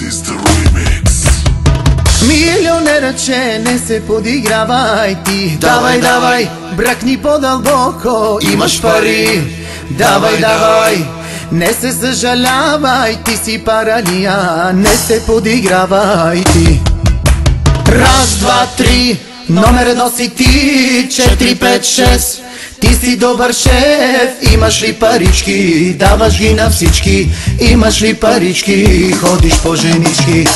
is the remix. Милионера, че не се подигравай ти. Давай, давай, бръкни по-дълбоко, имаш пари. Давай, давай, не се съжалявай, ти си паралия, не се подигравай ти. Раз, два, три, номер едно си ти, 4, 5, 6. Ти си добър шеф, имаш ли парички, даваш ги на всички. Имаш ли парички, ходиш по женички.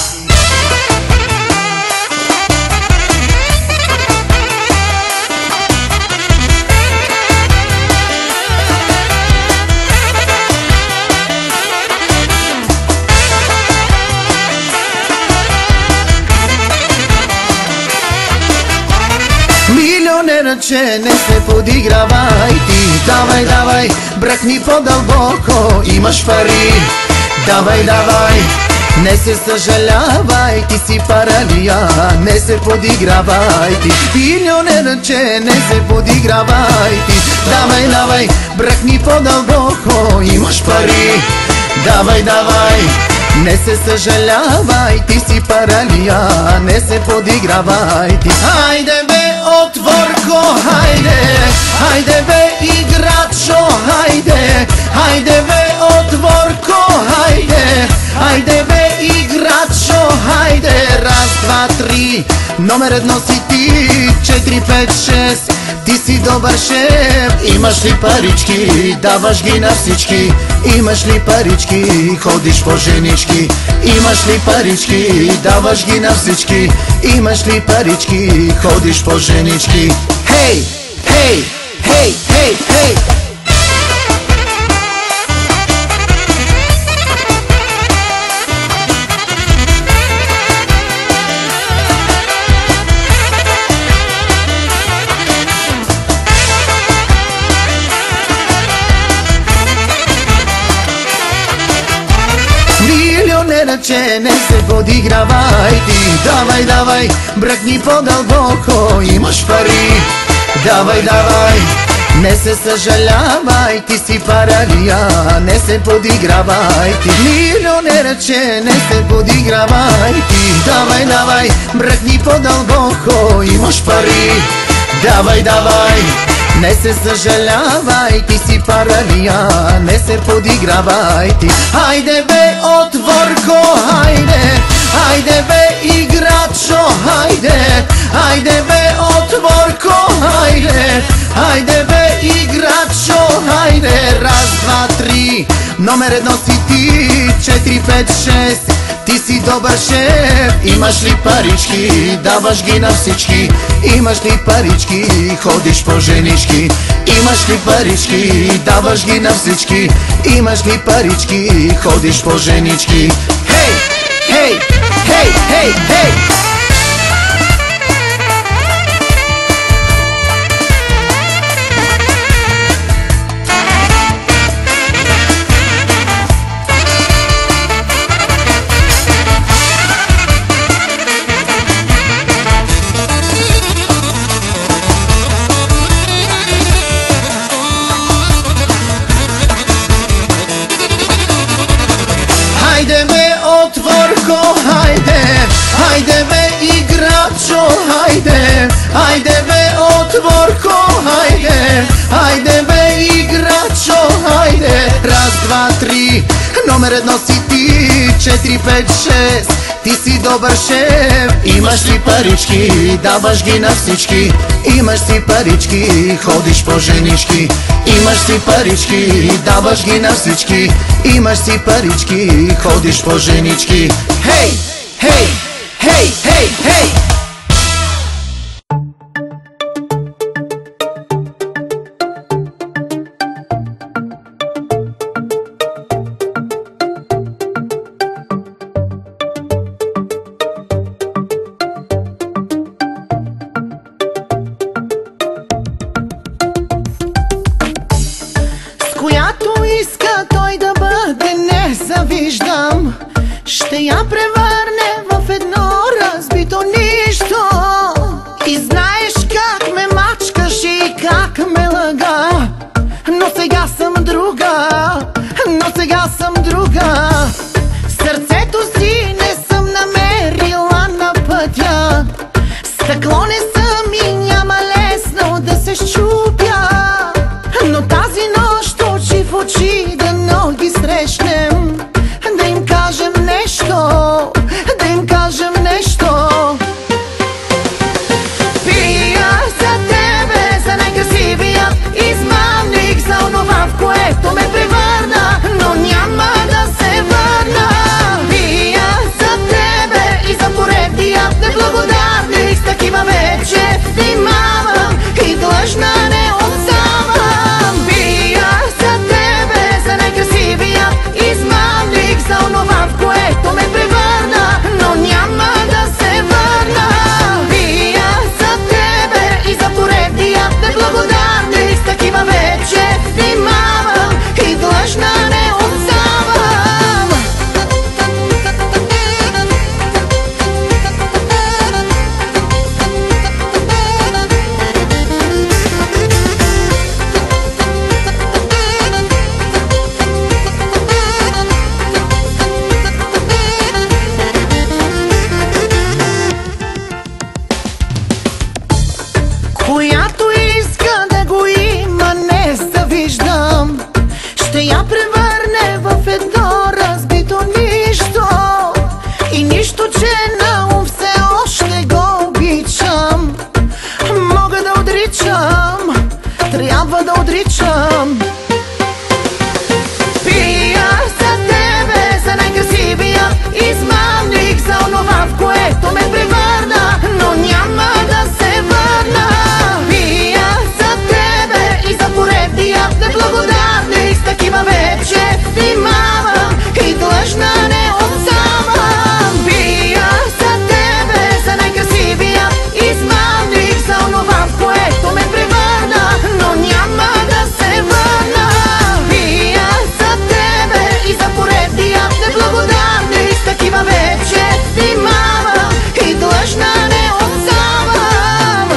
Милионера, че не се подигравай ти. Давай, давай, бръкни по-дълбоко, имаш пари. Давай, давай, не се съжалявай, ти си паралия, не се подигравай ти. Милионера, че не се подигравай ти. Давай, давай, бръкни по-дълбоко, имаш пари. Давай, давай, не се съжалявай, ти си паралия, не се подигравай ти. Хайде бе, отворко, хайде, хайде бе, играчо, хайде, хайде бе, отворко, хайде, хайде бе, играчо, хайде. Раз, два, три, номер едно си ти, 4, 5, 6. Ти си добър шеф, имаш ли парички, даваш ги на всички. Имаш ли парички, ходиш по женички. Имаш ли парички, даваш ги на всички. Имаш ли парички, ходиш по женички. Хей, хей, хей, хей, хей. Милионера, че не се подигравай ти. Давай, давай, бръкни по-дълбоко, имаш пари. Давай, давай, не се съжалявай, ти си паралия, не се подигравай ти. Милионера, че не се подигравай ти. Давай, давай, бръкни по-дълбоко, имаш пари. Давай, давай, не се съжалявай, ти си паралия, не се подигравай ти. Хайде бе, отворко, хайде, хайде бе, играчо, хайде, хайде бе, отворко, хайде, хайде бе, играчо, хайде. Раз, два, три, номер едно си ти, 4, 5, 6. Ти си добър шеф, имаш ли парички, даваш ги на всички. Имаш ли парички, ходиш по женички. Имаш ли парички, даваш ги на всички. Имаш ли парички, ходиш по женички. Хей, хей, хей, хей, хей. Хайде бе, отворко, хайде, хайде бе, играчо, хайде, хайде бе, отворко, хайде, хайде бе, играчо, хайде. Раз, два, три, номер едно си ти, 4, 5, 6. Ти си добър шеф, имаш ли парички, даваш ги на всички. Имаш си парички, ходиш по женички. Имаш си парички, даваш ги на всички. Имаш си парички, ходиш по женички. Хей, хей, хей, хей, хей. Която иска той да бъде, не завиждам. Ще я превърне в едно разбито нищо. И знаеш как ме мачкаш и как ме лъга. Но сега съм друга, но сега съм друга. Сърцето си не ще я превърне в едно разбито нищо. И нищо, че на ум все още го обичам. Мога да отричам, трябва да отричам. Пия за тебе, за най-красивия измамник, за онова, в което ме превърна, но няма да се върна. Пия за тебе и за поредния неблагодарник, с такива вече внимавам и длъжна не отставам. Пия за тебе, за най-красивия измамник, за онова, в което ме превърна, но няма да се върна. Пия за тебе и за поредния неблагодарник, с такива вече внимавам и длъжна не отставам.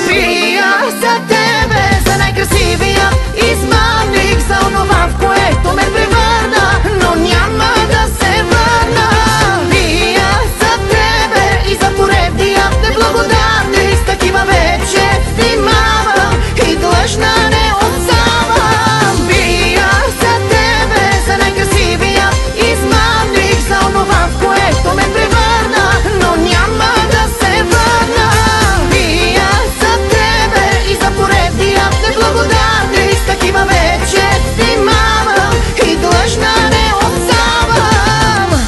Пия за тебе, за най-красивия измамник, за онова, в което ме превърна, но няма да се върна. Пия за тебе и за поредния неблагодарник, с такива вече внимавам и длъжна не отставам. Пия за тебе, за най-красивия измамник, за онова, в което ме превърна, но няма да се върна. Пия за тебе и за поредния неблагодарник, с такива вече внимавам и длъжна не отставам.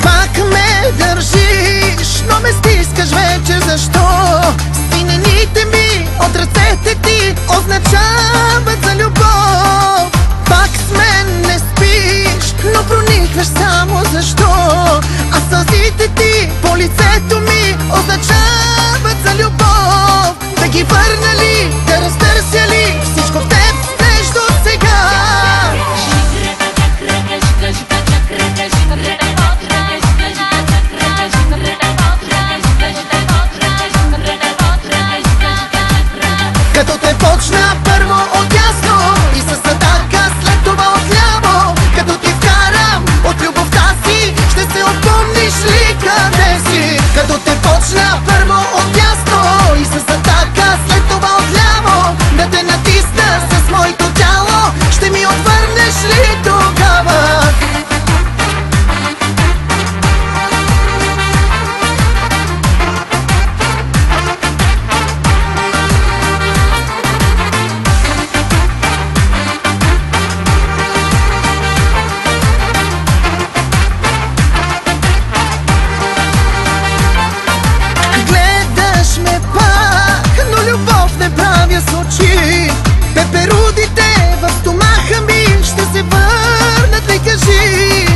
Пак ме държиш, но ме стискаш вече, защо? Стинените ми от ръцете ти означават за любов. Пак с мен не спиш, но проникваш само защо? А сълзите ти по лицето ми означават за любов. Да ги върна ли, да разтърся ли всичко в теб нещо сега? Като те почна първо отдясно и с атака след това отляво, като ти вкарам от любовта си, ще се отпомниш ли къде си? Като те почна първо отдясно и с атака след това отляво, да те натисна с моето тяло, ще ми отвърнеш ли тогава? Гледаш ме пак, но любов не правя с очи. Пеперудите в стомаха ми ще се върнат ли, кажи?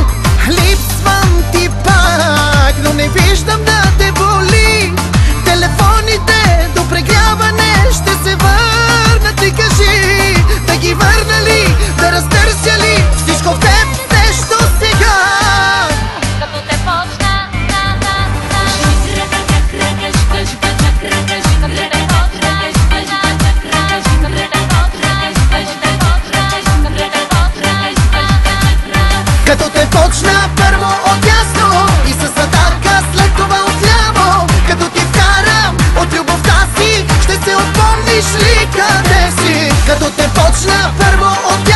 Липсвам ти пак, но не виждам да те боли. Телефоните до прегряване ще се върнат ли, кажи? Да ги върна ли, да разтърся ли всичко в теб нещо сега? Като те почна Като те почна първо отдясно и с атака след това отляво, като ти вкарам от любовта си, ще се отпомниш ли къде си? Като те почна първо отдясно